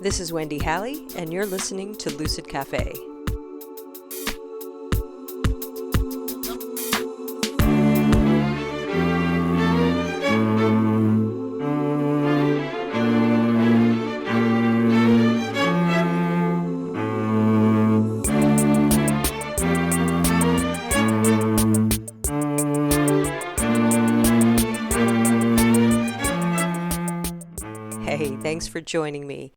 This is Wendy Halley, and you're listening to Lucid Cafe. Hey, thanks for joining me.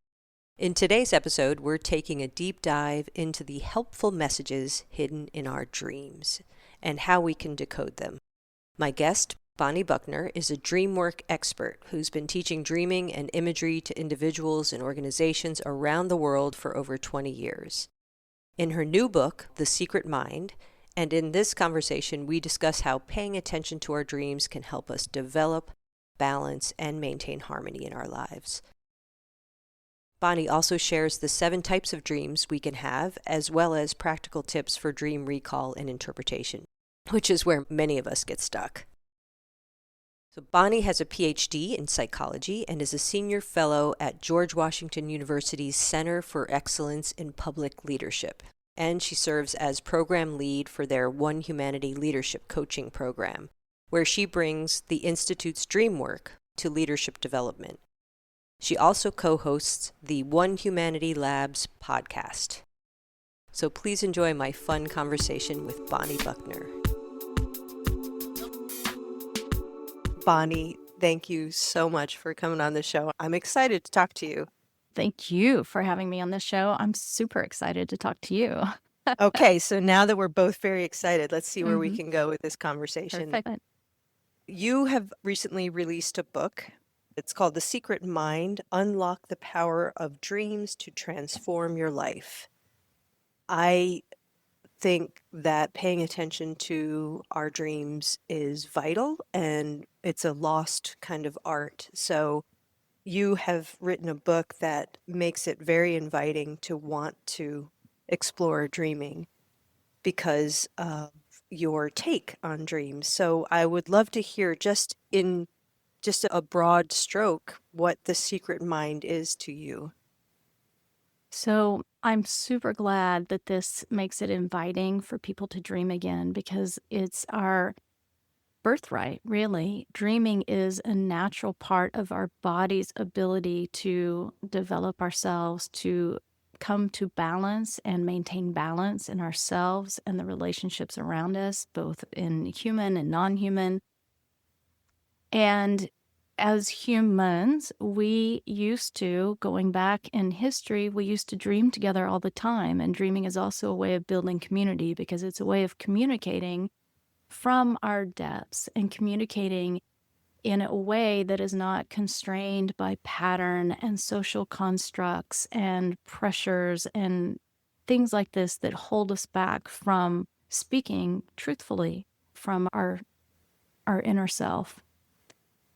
In today's episode, we're taking a deep dive into the helpful messages hidden in our dreams and how we can decode them. My guest, Bonnie Buckner, is a dream work expert who's been teaching dreaming and imagery to individuals and organizations around the world for over 20 years. In her new book, The Secret Mind, and in this conversation, we discuss how paying attention to our dreams can help us develop, balance, and maintain harmony in our lives. Bonnie also shares the 7 types of dreams we can have, as well as practical tips for dream recall and interpretation, which is where many of us get stuck. So Bonnie has a PhD in psychology and is a senior fellow at George Washington University's Center for Excellence in Public Leadership, and she serves as program lead for their One Humanity Leadership Coaching Program, where she brings the Institute's dream work to leadership development. She also co-hosts the One Humanity Labs podcast. So please enjoy my fun conversation with Bonnie Buckner. Bonnie, thank you so much for coming on the show. I'm excited to talk to you. Thank you for having me on this show. I'm super excited to talk to you. Okay, so now that we're both very excited, let's see where we can go with this conversation. Perfect. You have recently released a book. It's called The Secret Mind, Unlock the Power of Dreams to Transform Your Life. I think that paying attention to our dreams is vital, and it's a lost kind of art. So you have written a book that makes it very inviting to want to explore dreaming because of your take on dreams. So I would love to hear just a broad stroke what the secret mind is to you. So I'm super glad that this makes it inviting for people to dream again, because it's our birthright, really. Dreaming is a natural part of our body's ability to develop ourselves, to come to balance and maintain balance in ourselves and the relationships around us, both in human and non-human. And as humans, we used to, going back in history, we used to dream together all the time. And dreaming is also a way of building community, because it's a way of communicating from our depths and communicating in a way that is not constrained by pattern and social constructs and pressures and things like this that hold us back from speaking truthfully from our inner self.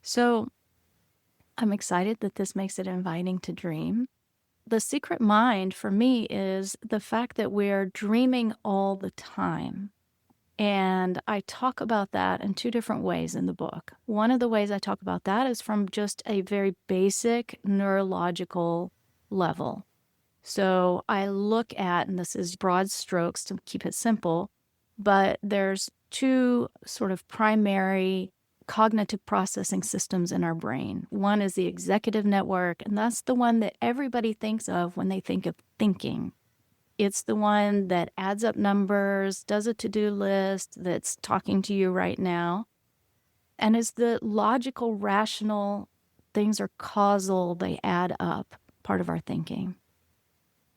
So I'm excited that this makes it inviting to dream. The secret mind for me is the fact that we're dreaming all the time. And I talk about that in 2 different ways in the book. One of the ways I talk about that is from just a very basic neurological level. So I look at, and this is broad strokes to keep it simple, but there's 2 sort of primary cognitive processing systems in our brain. One is the executive network, and that's the one that everybody thinks of when they think of thinking. It's the one that adds up numbers, does a to-do list, that's talking to you right now, and is the logical, rational, things are causal, they add up, part of our thinking.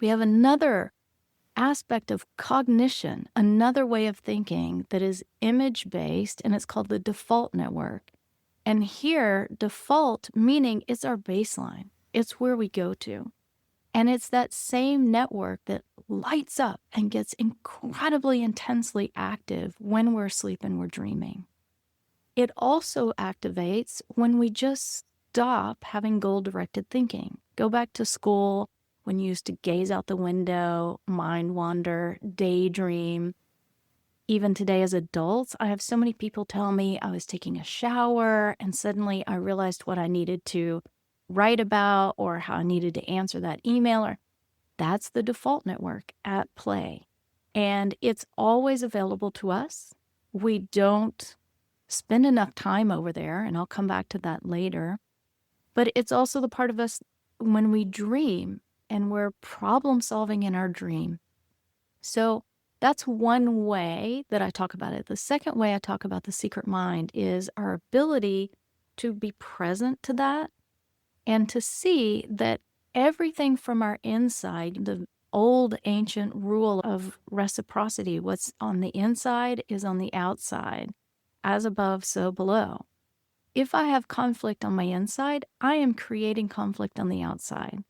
We have another aspect of cognition, another way of thinking that is image-based, and it's called the default network. And here, default meaning it's our baseline. It's where we go to. And it's that same network that lights up and gets incredibly intensely active when we're asleep and we're dreaming. It also activates when we just stop having goal-directed thinking. Go back to school when you used to gaze out the window, mind wander, daydream. Even today as adults, I have so many people tell me I was taking a shower and suddenly I realized what I needed to write about or how I needed to answer that email, or that's the default network at play. And it's always available to us. We don't spend enough time over there, and I'll come back to that later. But it's also the part of us when we dream and we're problem solving in our dream. So that's one way that I talk about it. The second way I talk about the secret mind is our ability to be present to that and to see that everything from our inside, the old ancient rule of reciprocity, what's on the inside is on the outside, as above, so below. If I have conflict on my inside, I am creating conflict on the outside.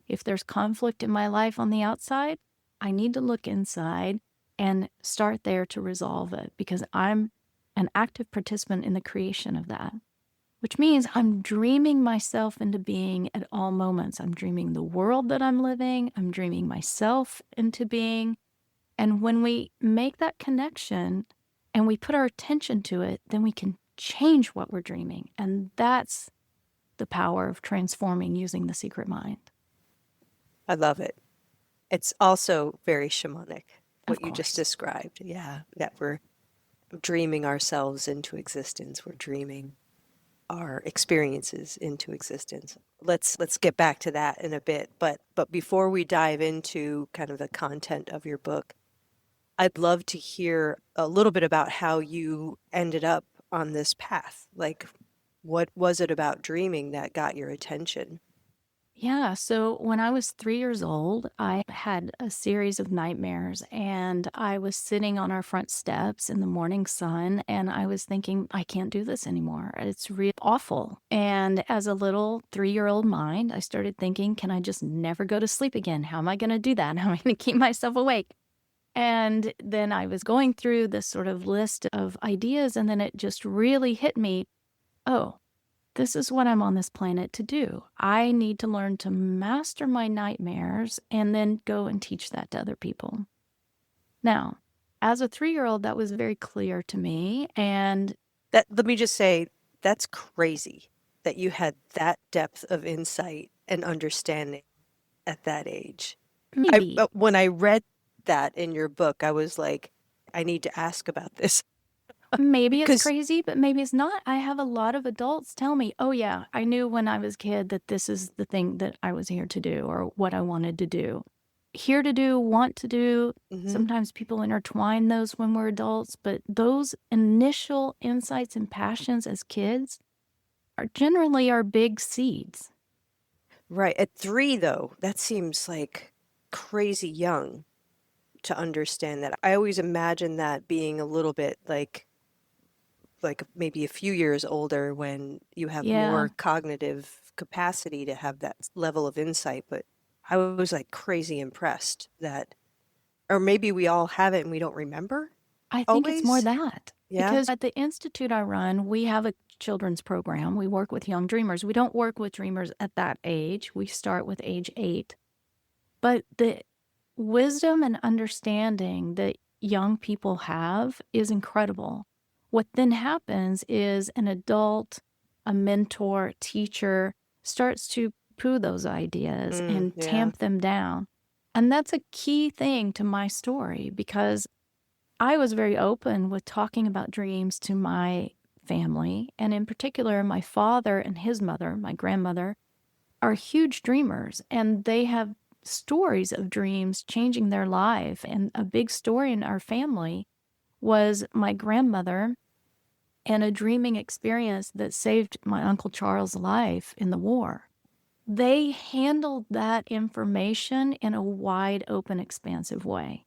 If there's conflict in my life on the outside, I need to look inside and start there to resolve it because I'm an active participant in the creation of that, which means I'm dreaming myself into being at all moments. I'm dreaming the world that I'm living. I'm dreaming myself into being. And when we make that connection and we put our attention to it, then we can change what we're dreaming. And that's the power of transforming using the secret mind. I love it. It's also very shamanic, Of what you just course. described. Yeah, that we're dreaming ourselves into existence. We're dreaming our experiences into existence. Let's get back to that in a bit, but before we dive into kind of the content of your book, I'd love to hear a little bit about how you ended up on this path. Like, what was it about dreaming that got your attention? Yeah. So when I was 3 years old, I had a series of nightmares, and I was sitting on our front steps in the morning sun, and I was thinking, I can't do this anymore. It's really awful. And as a little 3-year-old mind, I started thinking, can I just never go to sleep again? How am I going to do that? How am I going to keep myself awake? And then I was going through this sort of list of ideas, and then it just really hit me. Oh, this is what I'm on this planet to do. I need to learn to master my nightmares and then go and teach that to other people. Now, as a 3-year-old, that was very clear to me. And That let me just say, that's crazy that you had that depth of insight and understanding at that age. maybe, When I read that in your book, I was like, I need to ask about this maybe it's because crazy, but maybe it's not. I have a lot of adults tell me, oh, yeah, I knew when I was a kid that this is the thing that I was here to do or what I wanted to do. Here to do, want to do. mhm. Sometimes people intertwine those when we're adults, but those initial insights and passions as kids are generally our big seeds. Right. At 3, though, that seems like crazy young to understand that. I always imagine that being a little bit like maybe a few years older when you have Yeah, more cognitive capacity to have that level of insight. But I was like crazy impressed that, or maybe we all have it and we don't remember I think it's more always. that. Yeah. Because at the institute I run, we have a children's program. We work with young dreamers. We don't work with dreamers at that age. We start with age 8. But the wisdom and understanding that young people have is incredible. What then happens is an adult, a mentor, teacher starts to poo those ideas Mm, and yeah. tamp them down. And that's a key thing to my story because I was very open with talking about dreams to my family. And in particular, my father and his mother, my grandmother, are huge dreamers, and they have stories of dreams changing their life. And a big story in our family was my grandmother and a dreaming experience that saved my Uncle Charles' life in the war. They handled that information in a wide open, expansive way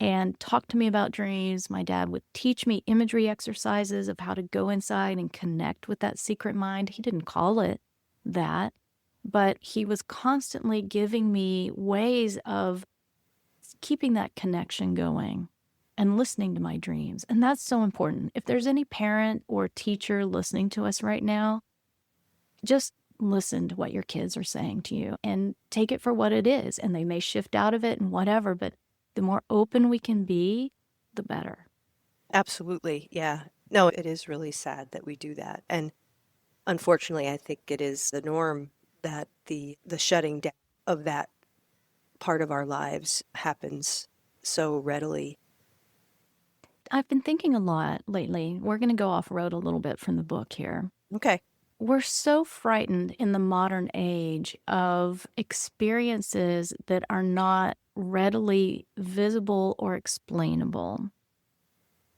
and talked to me about dreams. My dad would teach me imagery exercises of how to go inside and connect with that secret mind. He didn't call it that, but he was constantly giving me ways of keeping that connection going and listening to my dreams. And that's so important. If there's any parent or teacher listening to us right now, just listen to what your kids are saying to you and take it for what it is. And they may shift out of it and whatever, but the more open we can be, the better. Absolutely. Yeah. No, it is really sad that we do that. And unfortunately, I think it is the norm that the shutting down of that part of our lives happens so readily. I've been thinking a lot lately. We're going to go off road a little bit from the book here. Okay. We're so frightened in the modern age of experiences that are not readily visible or explainable.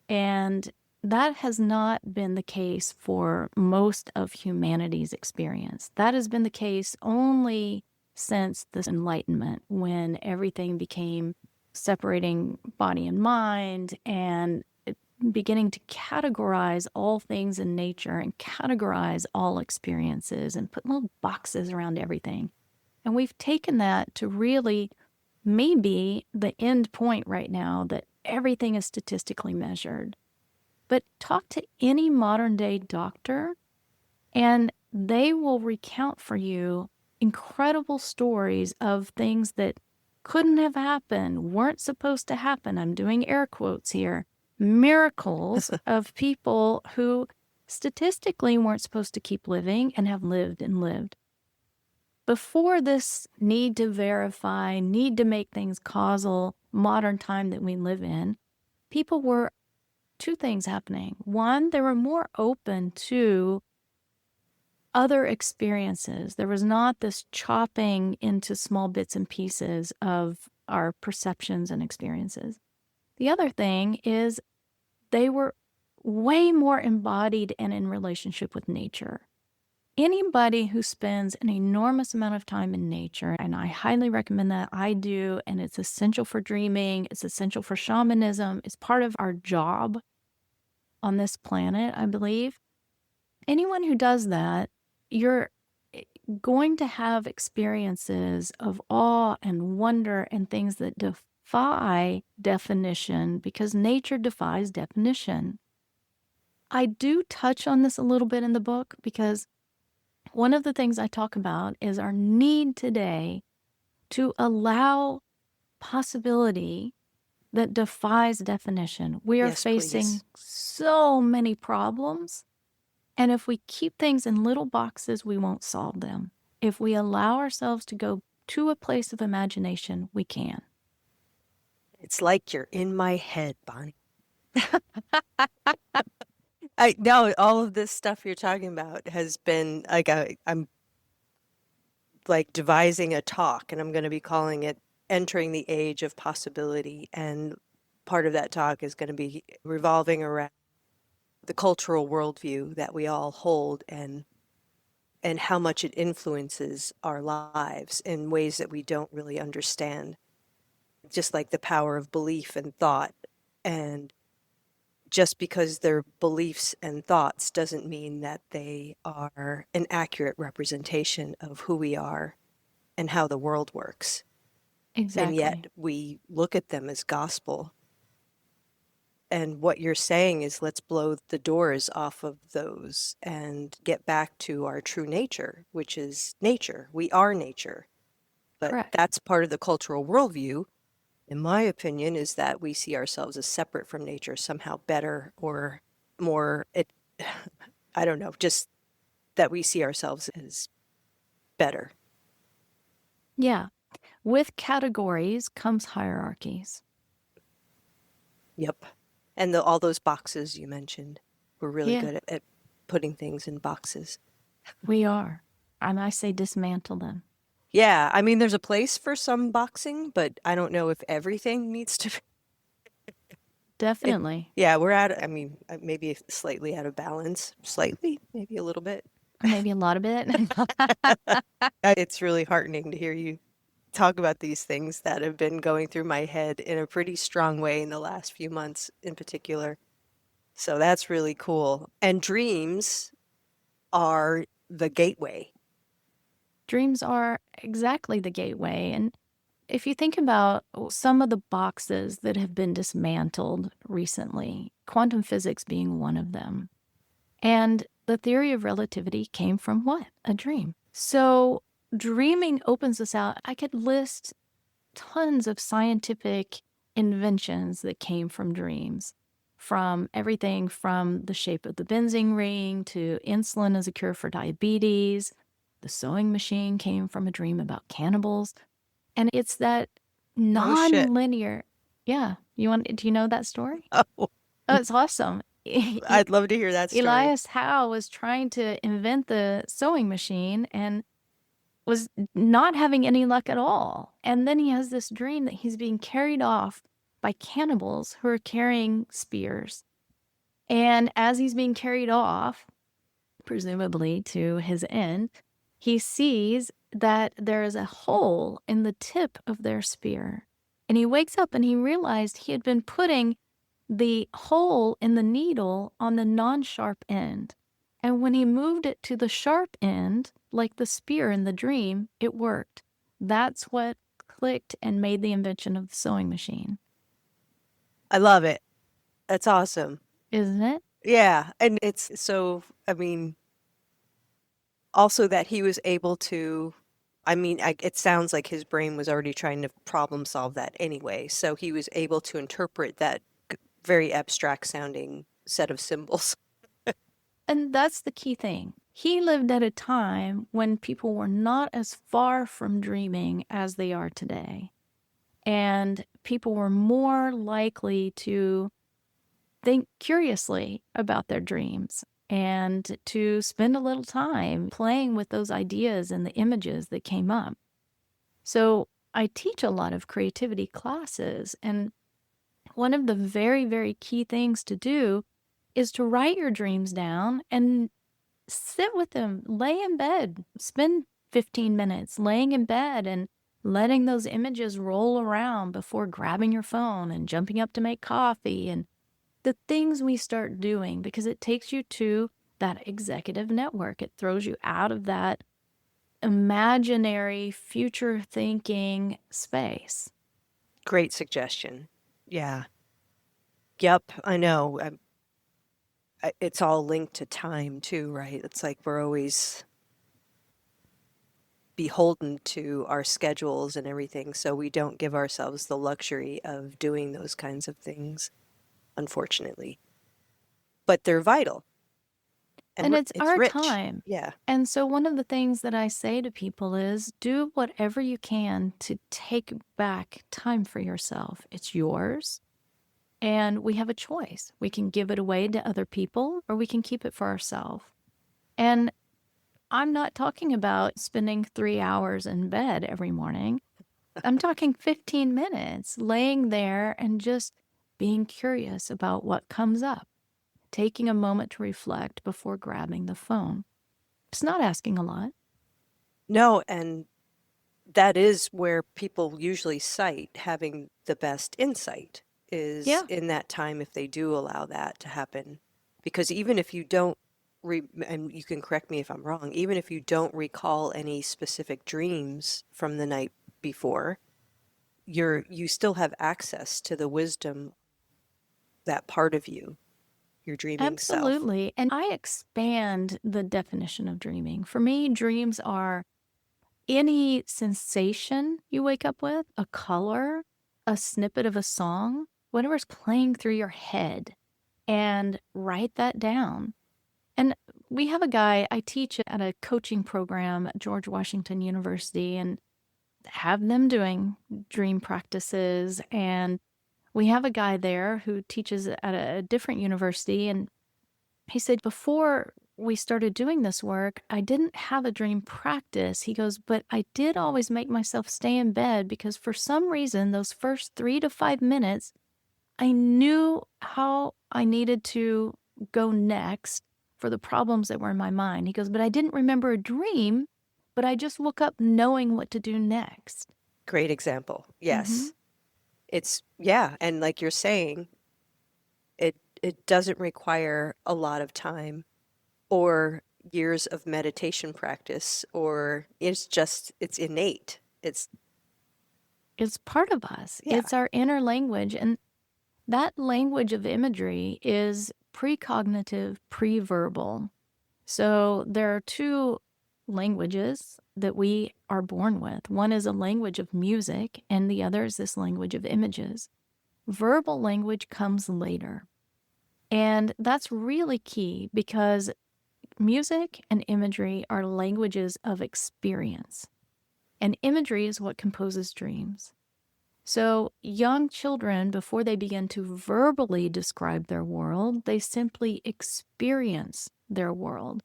And that has not been the case for most of humanity's experience. That has been the case only since the Enlightenment, when everything became separating body and mind and beginning to categorize all things in nature and categorize all experiences and put little boxes around everything. And we've taken that to really maybe the end point right now, that everything is statistically measured. But talk to any modern day doctor, and they will recount for you incredible stories of things that couldn't have happened, weren't supposed to happen. I'm doing air quotes here. Miracles of people who statistically weren't supposed to keep living and have lived and lived. Before this need to verify, need to make things causal, modern time that we live in, people were two things happening. One, they were more open to other experiences. There was not this chopping into small bits and pieces of our perceptions and experiences. The other thing is they were way more embodied and in relationship with nature. Anybody who spends an enormous amount of time in nature, and I highly recommend that, I do, and it's essential for dreaming, it's essential for shamanism, it's part of our job on this planet, I believe. Anyone who does that, you're going to have experiences of awe and wonder and things that defy definition, because nature defies definition. I do touch on this a little bit in the book, because one of the things I talk about is our need today to allow possibility that defies definition. We are Yes, facing please. so many problems, and if we keep things in little boxes, we won't solve them. If we allow ourselves to go to a place of imagination, we can. It's like you're in my head, Bonnie. I know all of this stuff you're talking about has been like I'm like devising a talk, and I'm going to be calling it Entering the Age of Possibility. And part of that talk is going to be revolving around the cultural worldview that we all hold, and how much it influences our lives in ways that we don't really understand. Just like the power of belief and thought. And just because they're beliefs and thoughts doesn't mean that they are an accurate representation of who we are and how the world works. And Exactly. yet we look at them as gospel. And what you're saying is, let's blow the doors off of those and get back to our true nature, which is nature. We are nature. But Correct. that's part of the cultural worldview, in my opinion, is that we see ourselves as separate from nature, somehow better or more, I don't know, just that we see ourselves as better. Yeah. With categories comes hierarchies. Yep. And all those boxes you mentioned, we're really Yeah, good at putting things in boxes. we are. And I say dismantle them. Yeah, I mean, there's a place for some boxing, but I don't know if everything needs to be. Definitely. Yeah, we're I mean, maybe slightly out of balance. Slightly, maybe a little bit. Maybe a lot of it. It's really heartening to hear you talk about these things that have been going through my head in a pretty strong way in the last few months in particular. So that's really cool. And dreams are the gateway. Dreams are exactly the gateway. And if you think about some of the boxes that have been dismantled recently, quantum physics being one of them, and the theory of relativity came from what? A dream. So dreaming opens us out. I could list tons of scientific inventions that came from dreams, from everything from the shape of the benzene ring to insulin as a cure for diabetes. The sewing machine came from a dream about cannibals. And it's that Oh, shit. non-linear. Yeah. Do you know that story? Oh, Oh, it's awesome. I'd love to hear that story. Elias Howe was trying to invent the sewing machine and was not having any luck at all. And then he has this dream that he's being carried off by cannibals who are carrying spears. And as he's being carried off, presumably to his end, he sees that there is a hole in the tip of their spear. And he wakes up and he realized he had been putting the hole in the needle on the non-sharp end. And when he moved it to the sharp end, like the spear in the dream, it worked. That's what clicked and made the invention of the sewing machine. I love it. That's awesome. Isn't it? Yeah. And it's so, I mean, also that he was able to, it sounds like his brain was already trying to problem solve that anyway. So he was able to interpret that very abstract sounding set of symbols. And that's the key thing. He lived at a time when people were not as far from dreaming as they are today. And people were more likely to think curiously about their dreams and to spend a little time playing with those ideas and the images that came up. So I teach a lot of creativity classes, and one of the very, very key things to do is to write your dreams down and sit with them, lay in bed, spend 15 minutes laying in bed and letting those images roll around before grabbing your phone and jumping up to make coffee, and the things we start doing, because it takes you to that executive network. It throws you out of that imaginary future thinking space. Great suggestion. Yeah. Yep, I know. It's all linked to time too, right? It's like we're always beholden to our schedules and everything, so we don't give ourselves the luxury of doing those kinds of things, unfortunately. But they're vital and And it's it's our rich. time. Yeah, And so one of the things that I say to people is do whatever you can to take back time for yourself. It's yours. And we have a choice. We can give it away to other people or we can keep it for ourselves. And I'm not talking about spending 3 hours in bed every morning. I'm talking 15 minutes laying there and just being curious about what comes up, taking a moment to reflect before grabbing the phone. It's not asking a lot. no, and that is where people usually cite having the best insight is Yeah, in that time if they do allow that to happen. Because even if you don't and you can correct me if I'm wrong, even if you don't recall any specific dreams from the night before, you still have access to the wisdom, that part of you, your dreaming self. absolutely. And I expand the definition of dreaming. For me, dreams are any sensation you wake up with, a color, a snippet of a song, whatever's playing through your head, and write that down. And we have a guy, I teach at a coaching program at George Washington University and have them doing dream practices. And we have a guy there who teaches at a different university. And he said, before we started doing this work, I didn't have a dream practice. He goes, but I did always make myself stay in bed because for some reason, those first 3 to 5 minutes, I knew how I needed to go next for the problems that were in my mind. He goes, but I didn't remember a dream, but I just woke up knowing what to do next. Great example. Mm-hmm. Yes. Yeah, and like you're saying, it doesn't require a lot of time or years of meditation practice, or it's innate. It's part of us. Yeah, It's our inner language. And that language of imagery is precognitive, pre-verbal. So there are two languages that we are born with. One is a language of music, and the other is this language of images. Verbal language comes later. And that's really key because music and imagery are languages of experience, and imagery is what composes dreams. So, young children, before they begin to verbally describe their world, they simply experience their world.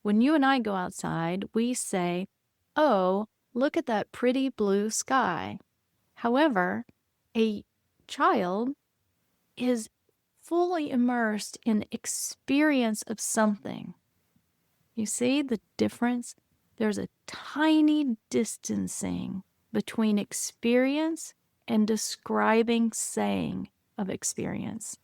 When you and I go outside, we say, "Oh, look at that pretty blue sky." However, a child is fully immersed in experience of something. You see the difference? There's a tiny distancing between experience and describing saying of experience.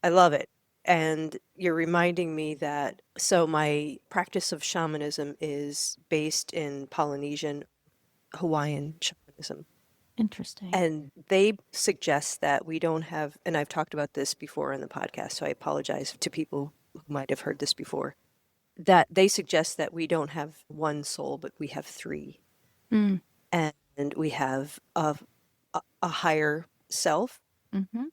I love it. And you're reminding me that so my practice of shamanism is based in Polynesian, Hawaiian shamanism. Interesting. And they suggest that we don't have, and I've talked about this before in the podcast, so I apologize to people who might have heard this before, that they suggest that we don't have one soul, but we have three. Mm. And we have a higher self, Mm-hmm.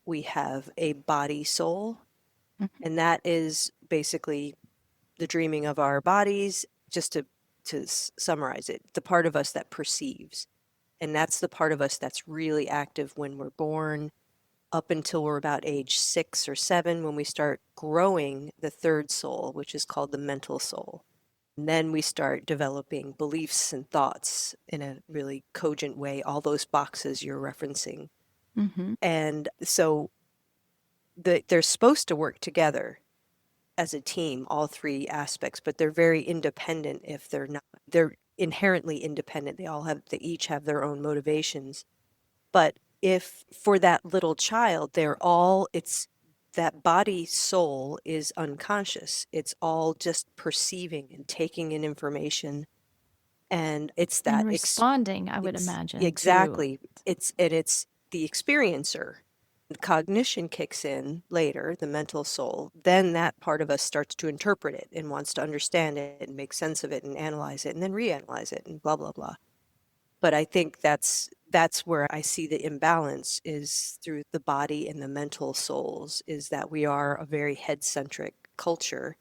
we have a body soul, and that is basically the dreaming of our bodies, just to summarize it, the part of us that perceives. And that's the part of us that's really active when we're born, up until we're about age 6 or 7, when we start growing the third soul, which is called the mental soul. And then we start developing beliefs and thoughts in a really cogent way, all those boxes you're referencing. Mm-hmm. And so they're supposed to work together as a team, all three aspects, but they're very independent if they're not. They're inherently independent. They each have their own motivations. But if for that little child, it's that body soul is unconscious. It's all just perceiving and taking in information. And it's And that, responding, I would imagine, too. exactly. It's the experiencer. The cognition kicks in later, the mental soul. Then that part of us starts to interpret it and wants to understand it and make sense of it and analyze it and then reanalyze it and blah, blah, blah. But I think that's where I see the imbalance is through the body and the mental souls, is that we are a very head-centric culture.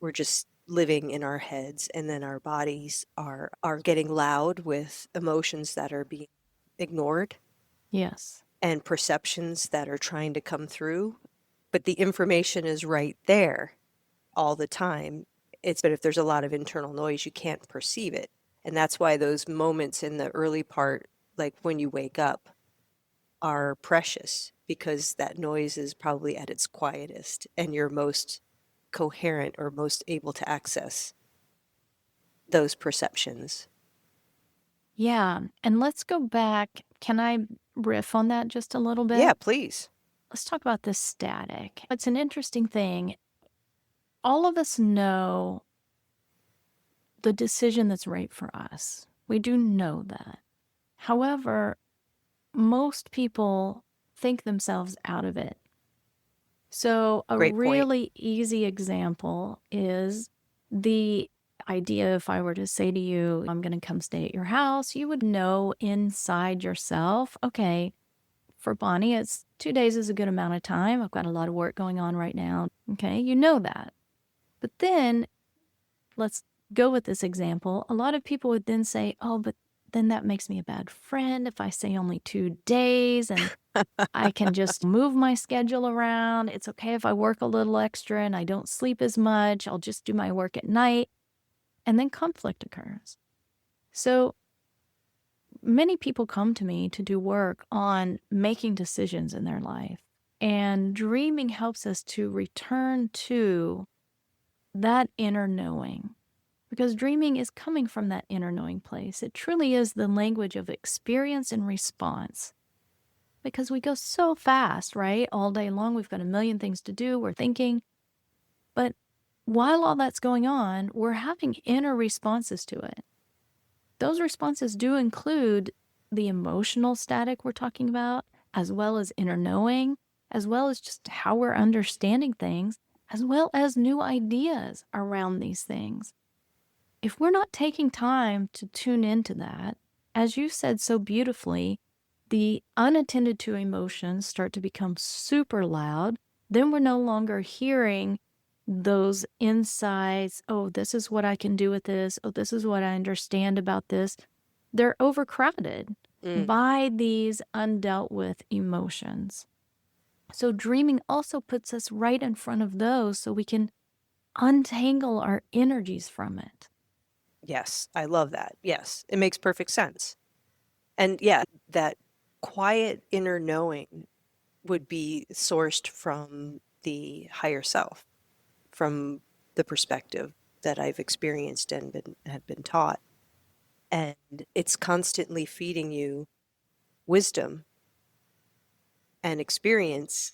We're just living in our heads, and then our bodies are getting loud with emotions that are being ignored Yes. and perceptions that are trying to come through. But the information is right there all the time. But if there's a lot of internal noise, you can't perceive it. And that's why those moments in the early part, like when you wake up, are precious, because that noise is probably at its quietest and you're most coherent or most able to access those perceptions. Yeah. And let's go back. Can I riff on that just a little Yeah, bit? please. Let's talk about the static. It's an interesting thing. All of us know the decision that's right for us. We do know that. However, most people think themselves out of it. So, a Great point. really easy example is the idea if I were to say to you, I'm going to come stay at your house, you would know inside yourself, okay, for Bonnie, it's 2 days is a good amount of time. I've got a lot of work going on right now. Okay, you know that. But then let's go with this example. A lot of people would then say, oh, but then that makes me a bad friend if I say only 2 days and I can just move my schedule around. It's okay if I work a little extra and I don't sleep as much. I'll just do my work at night. And then conflict occurs. So many people come to me to do work on making decisions in their life. And dreaming helps us to return to that inner knowing. Because dreaming is coming from that inner knowing place. It truly is the language of experience and response. Because we go so fast, right? All day long, we've got a million things to do. We're thinking. But while all that's going on, we're having inner responses to it. Those responses do include the emotional static we're talking about, as well as inner knowing, as well as just how we're understanding things, as well as new ideas around these things. If we're not taking time to tune into that, as you said so beautifully, the unattended to emotions start to become super loud. Then we're no longer hearing those insights, oh, this is what I can do with this, oh, this is what I understand about this, they're overcrowded Mm. by these undealt with emotions. So dreaming also puts us right in front of those so we can untangle our energies from it. Yes, I love that. Yes, it makes perfect sense. And yeah, that quiet inner knowing would be sourced from the higher self, from the perspective that I've experienced and have been taught. And it's constantly feeding you wisdom and experience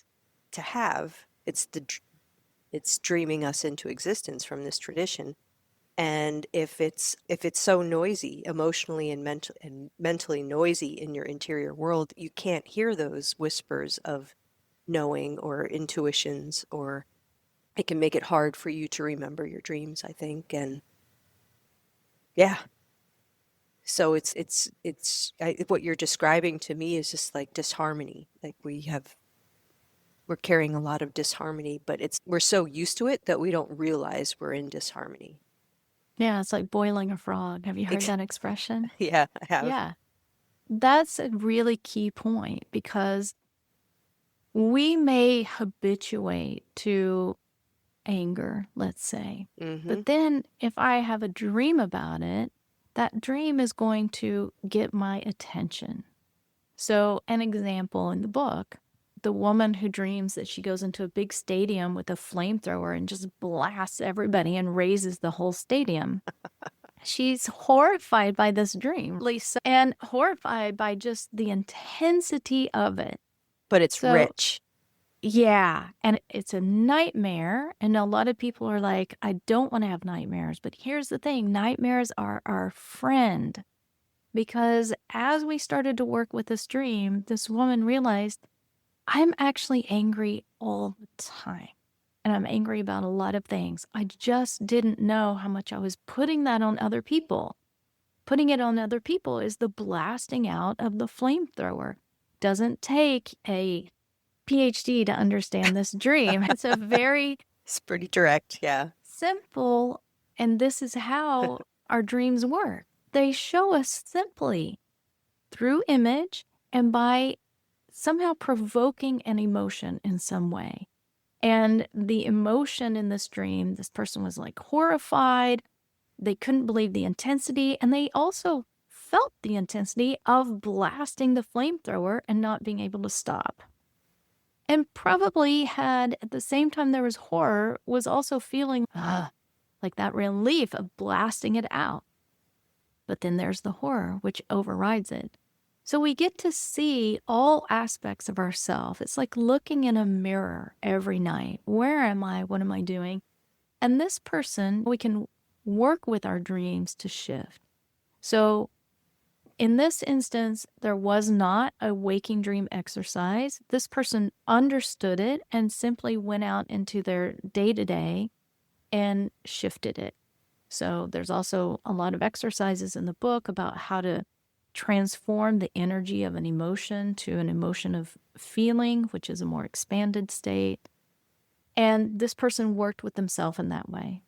to have. It's dreaming us into existence from this tradition. And if it's so noisy, emotionally and mentally noisy in your interior world, you can't hear those whispers of knowing or intuitions, or it can make it hard for you to remember your dreams, I think. And yeah, so what you're describing to me is just like disharmony. Like we're carrying a lot of disharmony, but we're so used to it that we don't realize we're in disharmony. Yeah, it's like boiling a frog. Have you heard Ex- that expression? Yeah, I have. Yeah, that's a really key point because we may habituate to anger, let's say. Mm-hmm. But then if I have a dream about it, that dream is going to get my attention. So, an example in the book, the woman who dreams that she goes into a big stadium with a flamethrower and just blasts everybody and raises the whole stadium. She's horrified by this dream, Lisa, and horrified by just the intensity of it. But it's So, rich. yeah, and it's a nightmare. And a lot of people are like, I don't want to have nightmares. But here's the thing, nightmares are our friend. Because as we started to work with this dream, this woman realized I'm actually angry all the time. And I'm angry about a lot of things. I just didn't know how much I was putting that on other people. Putting it on other people is the blasting out of the flamethrower. Doesn't take a PhD to understand this dream. It's a very It's pretty direct. Yeah. simple, and this is how our dreams work. They show us simply through image and by somehow provoking an emotion in some way. And the emotion in this dream, this person was like horrified. They couldn't believe the intensity, and they also felt the intensity of blasting the flamethrower and not being able to stop. And probably had, at the same time there was horror, was also feeling like that relief of blasting it out. But then there's the horror, which overrides it. So we get to see all aspects of ourselves. It's like looking in a mirror every night. Where am I? What am I doing? And this person, we can work with our dreams to shift. So in this instance, there was not a waking dream exercise. This person understood it and simply went out into their day to day and shifted it. So there's also a lot of exercises in the book about how to transform the energy of an emotion to an emotion of feeling, which is a more expanded state. And this person worked with themselves in that way.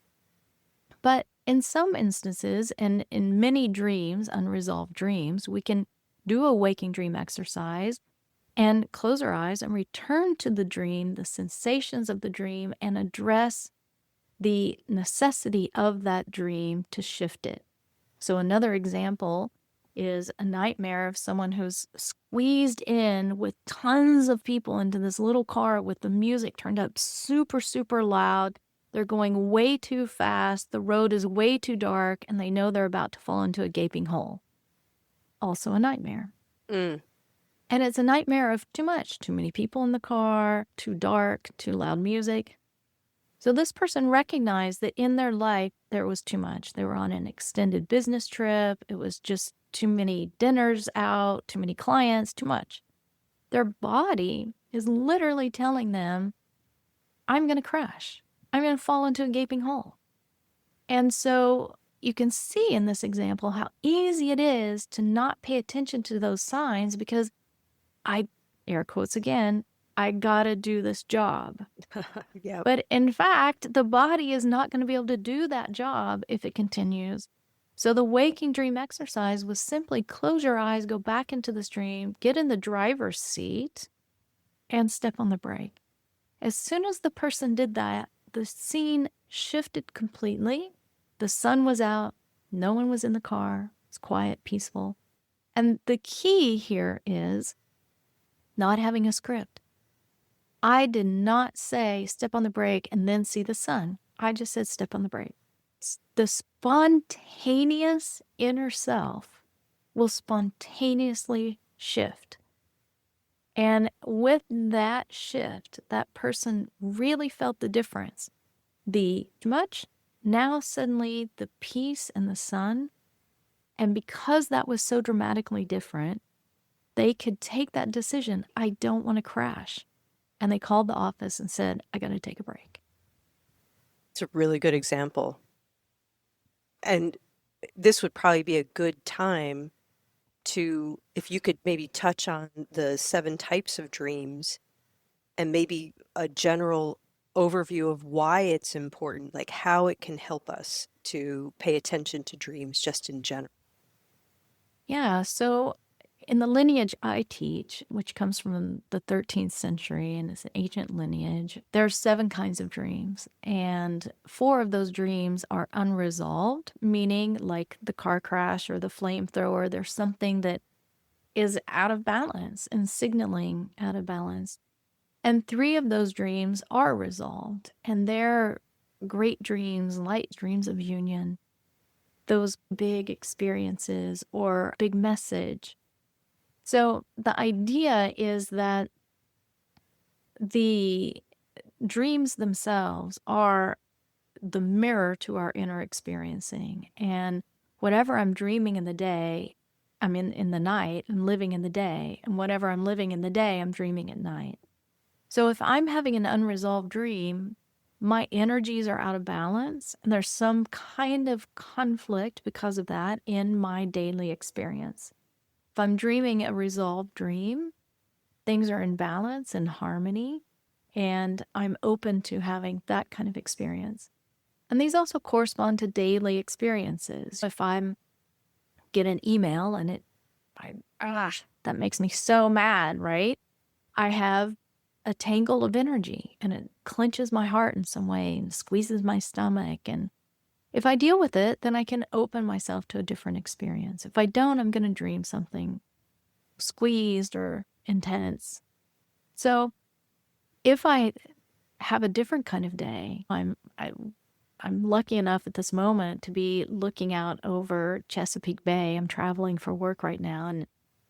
But in some instances, and in many dreams, unresolved dreams, we can do a waking dream exercise and close our eyes and return to the dream, the sensations of the dream, and address the necessity of that dream to shift it. So another example is a nightmare of someone who's squeezed in with tons of people into this little car with the music turned up super, super loud. They're going way too fast. The road is way too dark, and they know they're about to fall into a gaping hole. Also a nightmare. Mm. And it's a nightmare of too much, too many people in the car, too dark, too loud music. So this person recognized that in their life, there was too much. They were on an extended business trip. It was just too many dinners out, too many clients, too much. Their body is literally telling them, I'm going to crash. I'm going to fall into a gaping hole. And so you can see in this example how easy it is to not pay attention to those signs because air quotes again, I gotta do this job. Yep. But in fact, the body is not going to be able to do that job if it continues. So the waking dream exercise was simply close your eyes, go back into the stream, get in the driver's seat, and step on the brake. As soon as the person did that, the scene shifted completely. The sun was out, no one was in the car, it's quiet, peaceful. And the key here is not having a script. I did not say step on the brake and then see the sun. I just said step on the brake. The spontaneous inner self will spontaneously shift. And with that shift, that person really felt the difference. The much, now suddenly the peace and the sun. And because that was so dramatically different, they could take that decision. I don't want to crash. And they called the office and said, I got to take a break. It's a really good example. And this would probably be a good time to, if you could maybe touch on the 7 types of dreams and maybe a general overview of why it's important, like how it can help us to pay attention to dreams just in general. Yeah. So in the lineage I teach, which comes from the 13th century and is an ancient lineage, there are 7 kinds of dreams. And 4 of those dreams are unresolved, meaning like the car crash or the flamethrower, there's something that is out of balance and signaling out of balance. And 3 of those dreams are resolved, and they're great dreams, light dreams of union, those big experiences or big message. So the idea is that the dreams themselves are the mirror to our inner experiencing. And whatever I'm dreaming in the day, I'm in the night, I'm living in the day. And whatever I'm living in the day, I'm dreaming at night. So if I'm having an unresolved dream, my energies are out of balance, and there's some kind of conflict because of that in my daily experience. If I'm dreaming a resolved dream, things are in balance and harmony, and I'm open to having that kind of experience. And these also correspond to daily experiences. If I'm get an email and that makes me so mad, right? I have a tangle of energy and it clenches my heart in some way and squeezes my stomach. And if I deal with it, then I can open myself to a different experience. If I don't, I'm going to dream something squeezed or intense. So if I have a different kind of day, I'm lucky enough at this moment to be looking out over Chesapeake Bay. I'm traveling for work right now, and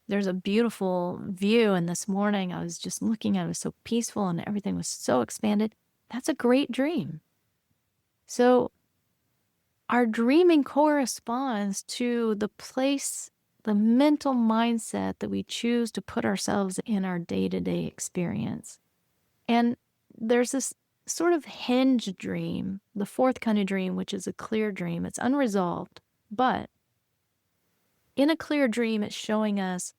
there's a beautiful view. And this morning I was just looking at it, was so peaceful and everything was so expanded. That's a great dream. So our dreaming corresponds to the place, the mental mindset that we choose to put ourselves in our day-to-day experience. And there's this sort of hinge dream, the 4th kind of dream, which is a clear dream. It's unresolved, but in a clear dream, it's showing us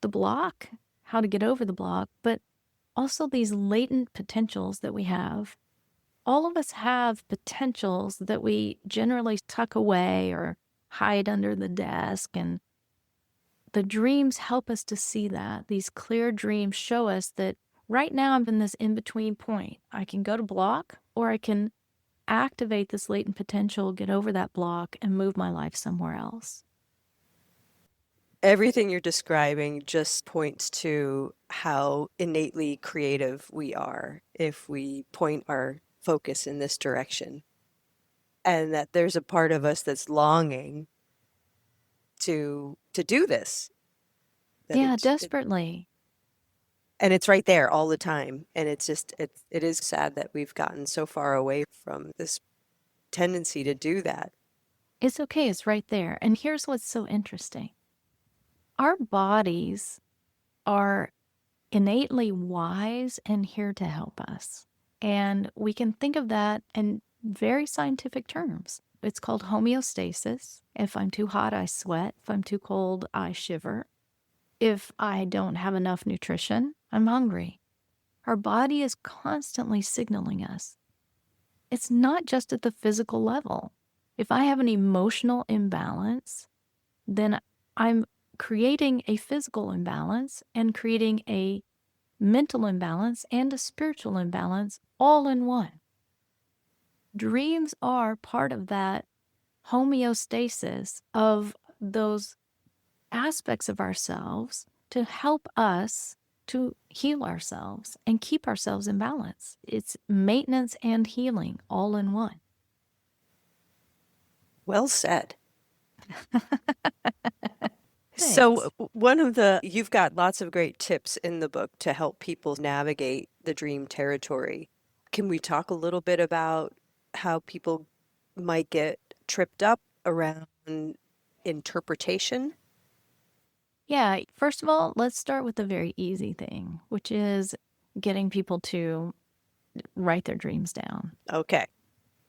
the block, how to get over the block, but also these latent potentials that we have. All of us have potentials that we generally tuck away or hide under the desk, and the dreams help us to see that. These clear dreams show us that right now I'm in this in-between point. I can go to block, or I can activate this latent potential, get over that block, and move my life somewhere else. Everything you're describing just points to how innately creative we are if we point our focus in this direction. And that there's a part of us that's longing to do this. Yeah, desperately. And it's right there all the time. And it's just it is sad that we've gotten so far away from this tendency to do that. It's okay, it's right there. And here's what's so interesting. Our bodies are innately wise and here to help us. And we can think of that in very scientific terms. It's called homeostasis. If I'm too hot, I sweat. If I'm too cold, I shiver. If I don't have enough nutrition, I'm hungry. Our body is constantly signaling us. It's not just at the physical level. If I have an emotional imbalance, then I'm creating a physical imbalance and creating a mental imbalance and a spiritual imbalance all in one. Dreams are part of that homeostasis of those aspects of ourselves to help us to heal ourselves and keep ourselves in balance. It's maintenance and healing all in one. Well said. Thanks. So, you've got lots of great tips in the book to help people navigate the dream territory. Can we talk a little bit about how people might get tripped up around interpretation? Yeah, first of all, let's start with the very easy thing, which is getting people to write their dreams down. Okay.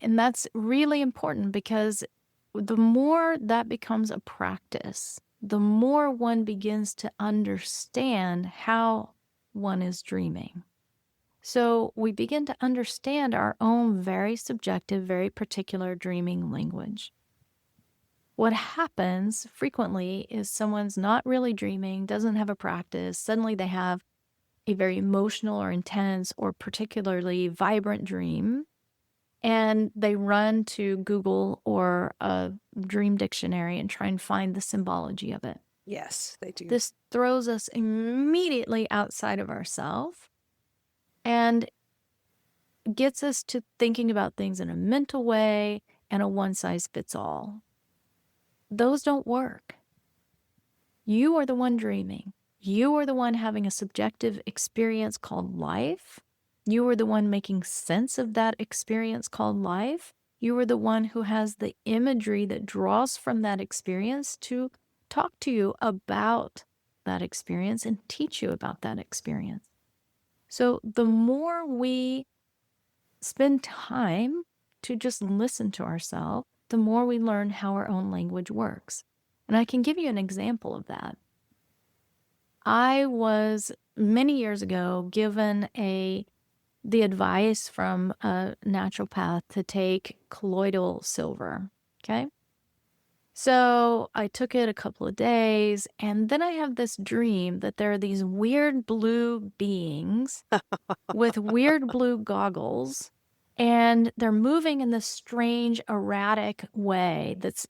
And that's really important because the more that becomes a practice, the more one begins to understand how one is dreaming. So we begin to understand our own very subjective, very particular dreaming language. What happens frequently is someone's not really dreaming, doesn't have a practice. Suddenly they have a very emotional or intense or particularly vibrant dream, and they run to Google or a dream dictionary and try and find the symbology of it. Yes, they do. This throws us immediately outside of ourselves and gets us to thinking about things in a mental way and a one size fits all. Those don't work. You are the one dreaming. You are the one having a subjective experience called life. You are the one making sense of that experience called life. You are the one who has the imagery that draws from that experience to talk to you about that experience and teach you about that experience. So the more we spend time to just listen to ourselves, the more we learn how our own language works. And I can give you an example of that. I was many years ago given the advice from a naturopath to take colloidal silver. Okay. So I took it a couple of days, and then I have this dream that there are these weird blue beings with weird blue goggles, and they're moving in this strange, erratic way that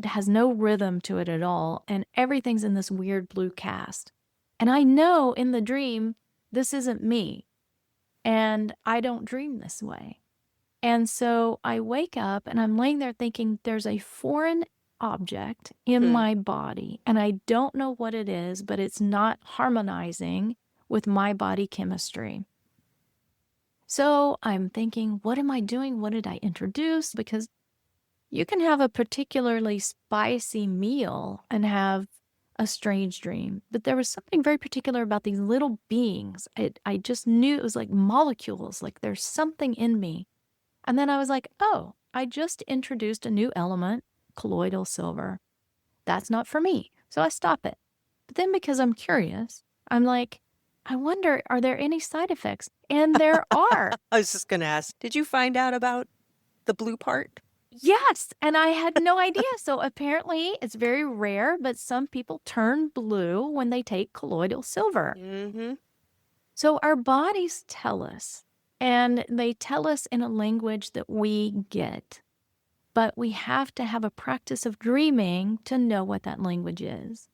has no rhythm to it at all, and everything's in this weird blue cast. And I know in the dream, this isn't me, and I don't dream this way. And so I wake up and I'm laying there thinking there's a foreign object in Hmm. my body, and I don't know what it is, but it's not harmonizing with my body chemistry. So I'm thinking, what am I doing? What did I introduce? Because you can have a particularly spicy meal and have a strange dream. But there was something very particular about these little beings. I just knew it was like molecules, like there's something in me. And then I was like, oh, I just introduced a new element, colloidal silver. That's not for me. So I stop it. But then because I'm curious, I'm like, I wonder, are there any side effects? And there are. I was just going to ask, did you find out about the blue part? Yes. And I had no idea. So apparently it's very rare, but some people turn blue when they take colloidal silver. Mm-hmm. So our bodies tell us, and they tell us in a language that we get. But we have to have a practice of dreaming to know what that language is.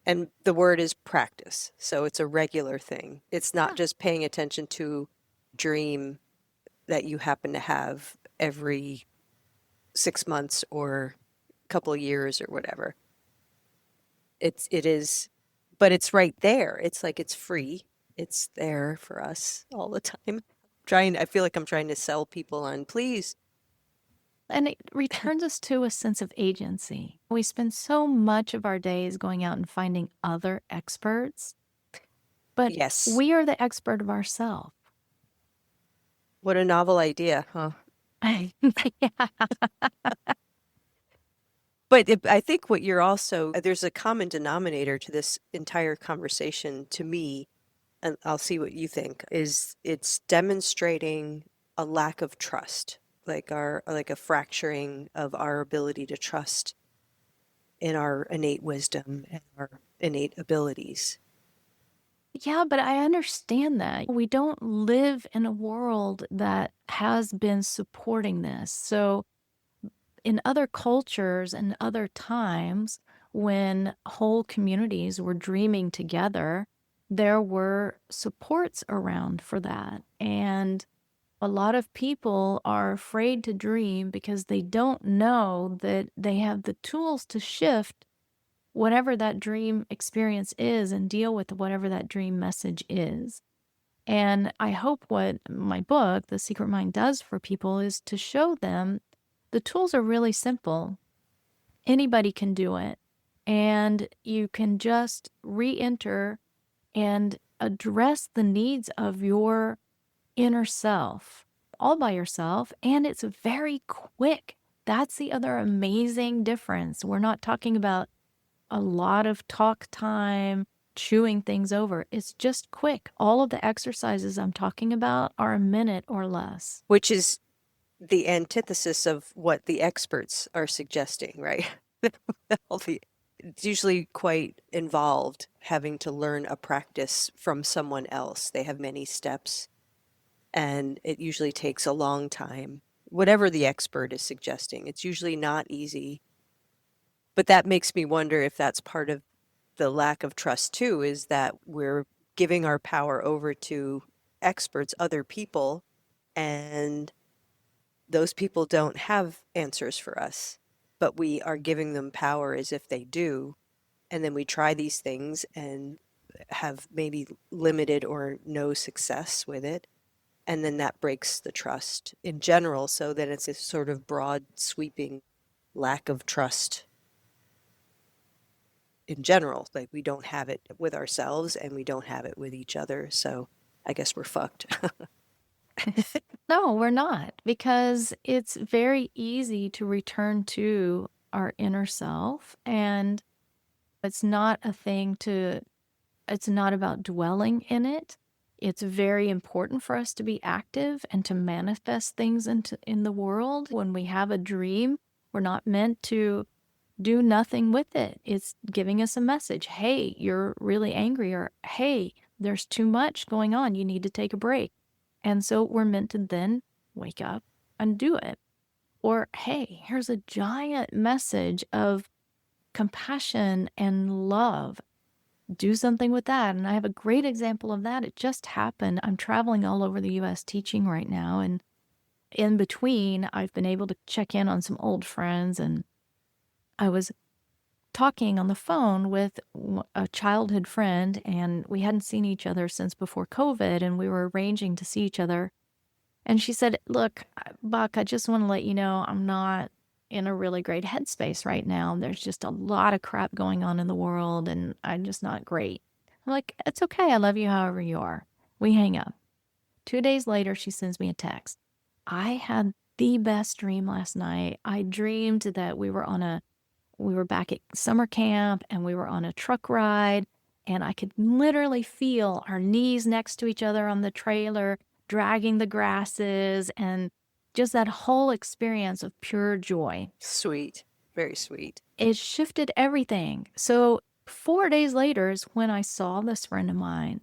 And the word is practice. So it's a regular thing. It's not Yeah. just paying attention to dream that you happen to have every 6 months or a couple of years or whatever. It is, but it's right there. It's like it's free. It's there for us all the time. I feel like I'm trying to sell people on, please. And it returns us to a sense of agency. We spend so much of our days going out and finding other experts, but Yes. we are the expert of ourselves. What a novel idea, huh? Yeah. But I think what you're also, there's a common denominator to this entire conversation to me, and I'll see what you think, is it's demonstrating a lack of trust, like a fracturing of our ability to trust in our innate wisdom and our innate abilities. Yeah, but I understand that. We don't live in a world that has been supporting this. So, in other cultures and other times, when whole communities were dreaming together, there were supports around for that. And a lot of people are afraid to dream because they don't know that they have the tools to shift whatever that dream experience is and deal with whatever that dream message is. And I hope what my book, The Secret Mind, does for people is to show them the tools are really simple. Anybody can do it. And you can just re enter and address the needs of your inner self all by yourself. And it's very quick. That's the other amazing difference. We're not talking about a lot of talk time, chewing things over. It's just quick. All of the exercises I'm talking about are a minute or less. Which is the antithesis of what the experts are suggesting, right? It's usually quite involved having to learn a practice from someone else. They have many steps, and it usually takes a long time. Whatever the expert is suggesting, it's usually not easy. But that makes me wonder if that's part of the lack of trust too, is that we're giving our power over to experts, other people, and those people don't have answers for us, but we are giving them power as if they do. And then we try these things and have maybe limited or no success with it. And then that breaks the trust in general. So then it's a sort of broad, sweeping lack of trust in general. Like we don't have it with ourselves and we don't have it with each other. So I guess we're fucked. No, we're not, because it's very easy to return to our inner self. And it's not a thing to, it's not about dwelling in it. It's very important for us to be active and to manifest things in the world. When we have a dream, we're not meant to do nothing with it. It's giving us a message. Hey, you're really angry, or hey, there's too much going on. You need to take a break. And so we're meant to then wake up and do it. Or, hey, here's a giant message of compassion and love. Do something with that. And I have a great example of that. It just happened. I'm traveling all over the US teaching right now. And in between, I've been able to check in on some old friends. And I was talking on the phone with a childhood friend, and we hadn't seen each other since before COVID, and we were arranging to see each other. And she said, "Look, Buck, I just want to let you know I'm not in a really great headspace right now. There's just a lot of crap going on in the world, and I'm just not great." I'm like, "It's okay. I love you however you are." We hang up. 2 days later, she sends me a text. "I had the best dream last night. I dreamed that we were back at summer camp and we were on a truck ride, and I could literally feel our knees next to each other on the trailer, dragging the grasses, and just that whole experience of pure joy." Sweet. Very sweet. It shifted everything. So 4 days later is when I saw this friend of mine.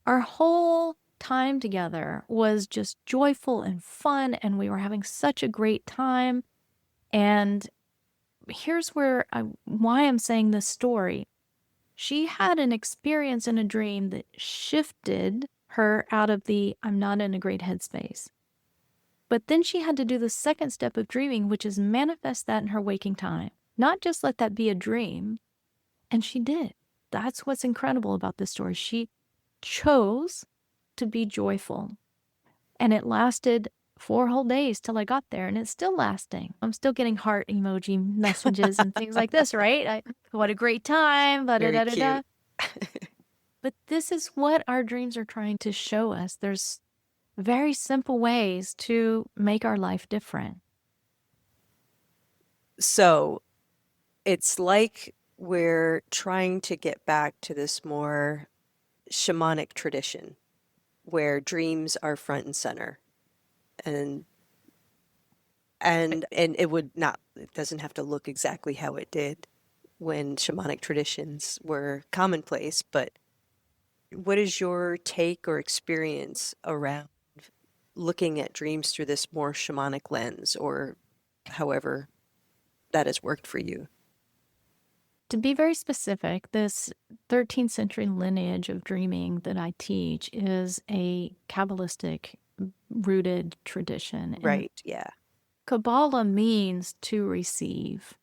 Our whole time together was just joyful and fun, and we were having such a great time. And here's why I'm saying this story. She had an experience in a dream that shifted her out of the "I'm not in a great headspace." But then she had to do the second step of dreaming, which is manifest that in her waking time, not just let that be a dream. And she did. That's what's incredible about this story. She chose to be joyful. And it lasted 4 whole days till I got there, and it's still lasting. I'm still getting heart emoji messages and things like this, right? What a great time, da da Very da da da. cute. But this is what our dreams are trying to show us. There's very simple ways to make our life different. So it's like we're trying to get back to this more shamanic tradition where dreams are front and center. And and it doesn't have to look exactly how it did when shamanic traditions were commonplace, but what is your take or experience around looking at dreams through this more shamanic lens, or however that has worked for you? To be very specific, this 13th century lineage of dreaming that I teach is a Kabbalistic rooted tradition. And Right, yeah. Kabbalah means to receive.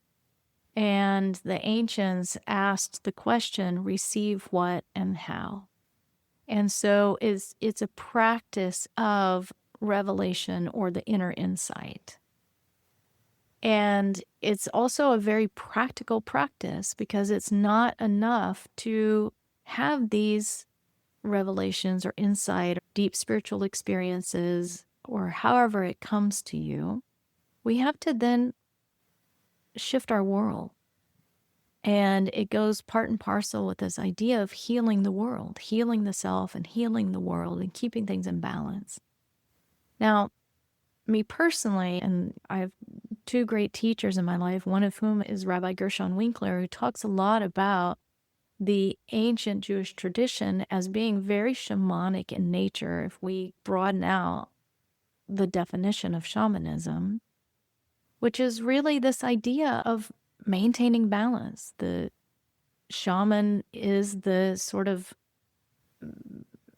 And the ancients asked the question, receive what and how? And so it's a practice of revelation or the inner insight. And it's also a very practical practice because it's not enough to have these revelations or insight or deep spiritual experiences or however it comes to you. We have to then shift our world. And it goes part and parcel with this idea of healing the world, healing the self and healing the world and keeping things in balance. Now, me personally, and I have two great teachers in my life, one of whom is Rabbi Gershon Winkler, who talks a lot about the ancient Jewish tradition as being very shamanic in nature. If we broaden out the definition of shamanism, which is really this idea of maintaining balance. The shaman is the sort of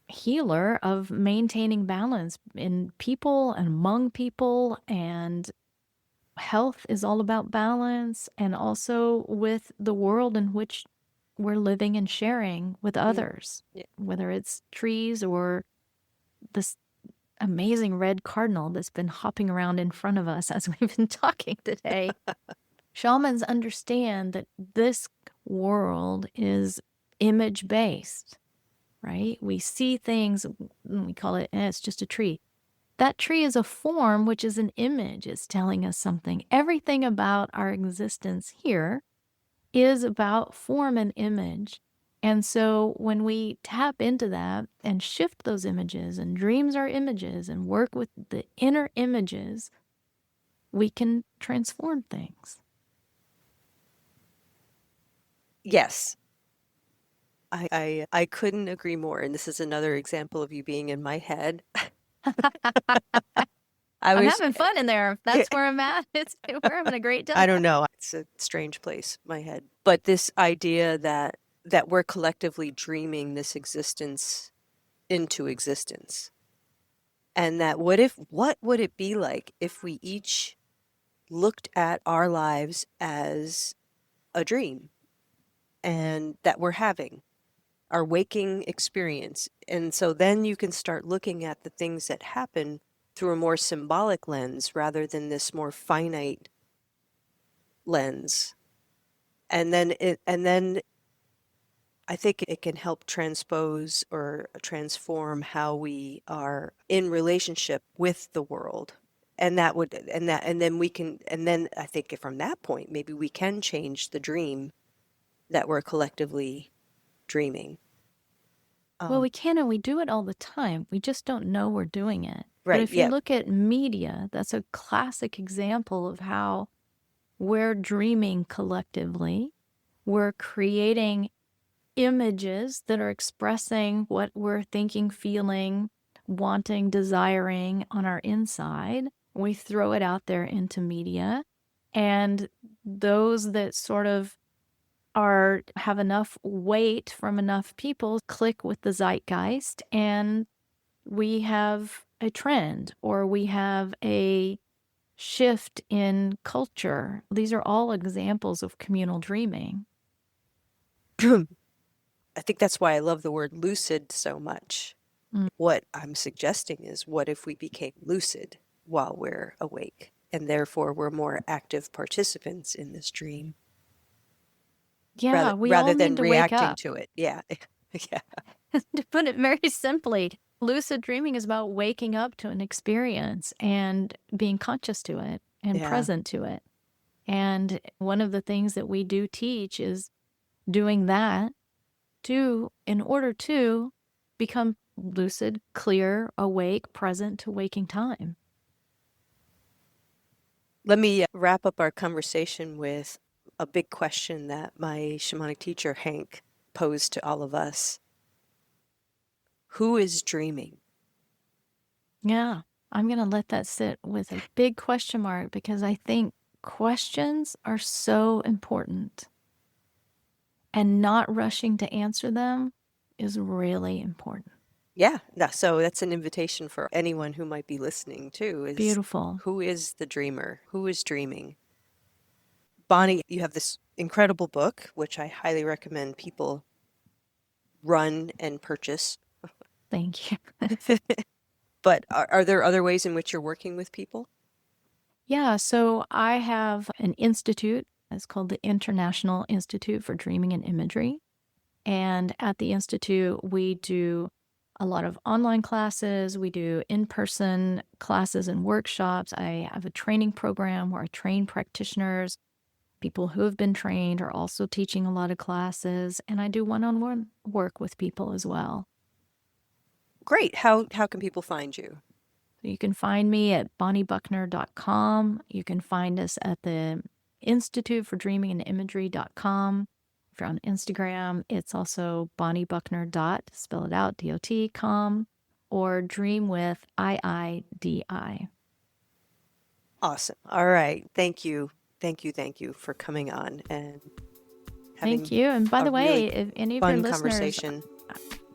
healer of maintaining balance in people and among people, and health is all about balance, and also with the world in which we're living and sharing with Mm, others, yeah. whether it's trees or this amazing red cardinal that's been hopping around in front of us as we've been talking today. Shamans understand that this world is image based, right? We see things, we call it, it's just a tree. That tree is a form, which is an image. It's telling us something. Everything about our existence here is about form and image. And so when we tap into that and shift those images, and dreams are images, and work with the inner images, we can transform things. Yes. I couldn't agree more. And this is another example of you being in my head. I I'm was, having fun in there. That's where I'm at. We're having a great time. I don't know, it's a strange place, my head. But this idea that we're collectively dreaming this existence into existence. And that what would it be like if we each looked at our lives as a dream and that we're having our waking experience. And so then you can start looking at the things that happen through a more symbolic lens rather than this more finite lens. And then I think it can help transpose or transform how we are in relationship with the world. And then I think from that point, maybe we can change the dream that we're collectively dreaming. Well, Um, we can, and we do it all the time. We just don't know we're doing it. But right. if you Yeah. look at media, that's a classic example of how we're dreaming collectively. We're creating images that are expressing what we're thinking, feeling, wanting, desiring on our inside. We throw it out there into media. And those that sort of have enough weight from enough people click with the zeitgeist, and we have a trend or we have a shift in culture. These are all examples of communal dreaming. I think that's why I love the word lucid so much. Mm. What I'm suggesting is, what if we became lucid while we're awake, and therefore we're more active participants in this dream rather Yeah, we all rather need than to wake reacting up. to it. Yeah. Yeah. To put it very simply, lucid dreaming is about waking up to an experience and being conscious to it and Yeah. present to it. And one of the things that we do teach is doing that in order to become lucid, clear, awake, present to waking time. Let me wrap up our conversation with a big question that my shamanic teacher, Hank, posed to all of us. Who is dreaming? Yeah, I'm going to let that sit with a big question mark because I think questions are so important. And not rushing to answer them is really important. Yeah, so that's an invitation for anyone who might be listening too, is Beautiful. who is the dreamer? Who is dreaming? Bonnie, you have this incredible book, which I highly recommend people run and purchase. Thank you. But are there other ways in which you're working with people? Yeah, so I have an institute. It's called the International Institute for Dreaming and Imagery. And at the institute, we do a lot of online classes. We do in-person classes and workshops. I have a training program where I train practitioners. People who have been trained are also teaching a lot of classes. And I do one-on-one work with people as well. Great. How can people find you? So you can find me at bonniebuckner.com. You can find us at the Institute for Dreaming and Imagery.com. If you're on Instagram, it's also Bonnie Buckner spell it out, DOT.com, or Dream with IIDI. Awesome. All right. Thank you. Thank you for coming on and having Thank you. And by a the way, really if any of your fun listeners, conversation.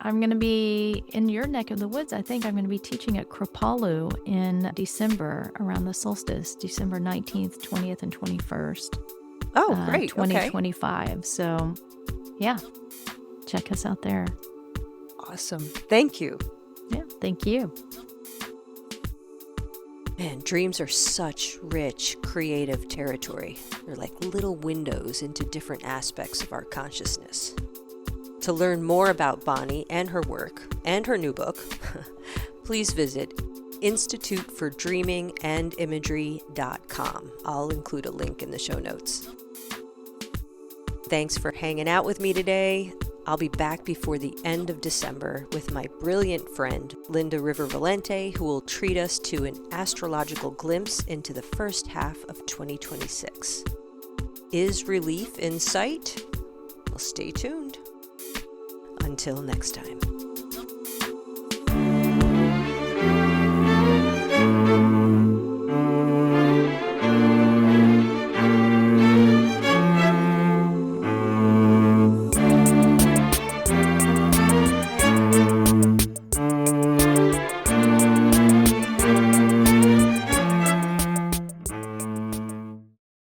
I'm going to be in your neck of the woods. I think I'm going to be teaching at Kripalu in December around the solstice, December 19th, 20th, and 21st. Oh, great. 2025. Okay. So, yeah, check us out there. Awesome. Thank you. Yeah, thank you. Man, dreams are such rich, creative territory. They're like little windows into different aspects of our consciousness. To learn more about Bonnie and her work and her new book, please visit institutefordreamingandimagery.com. I'll include a link in the show notes. Thanks for hanging out with me today. I'll be back before the end of December with my brilliant friend, Linda River Valente, who will treat us to an astrological glimpse into the first half of 2026. Is relief in sight? Well, stay tuned. Until next time.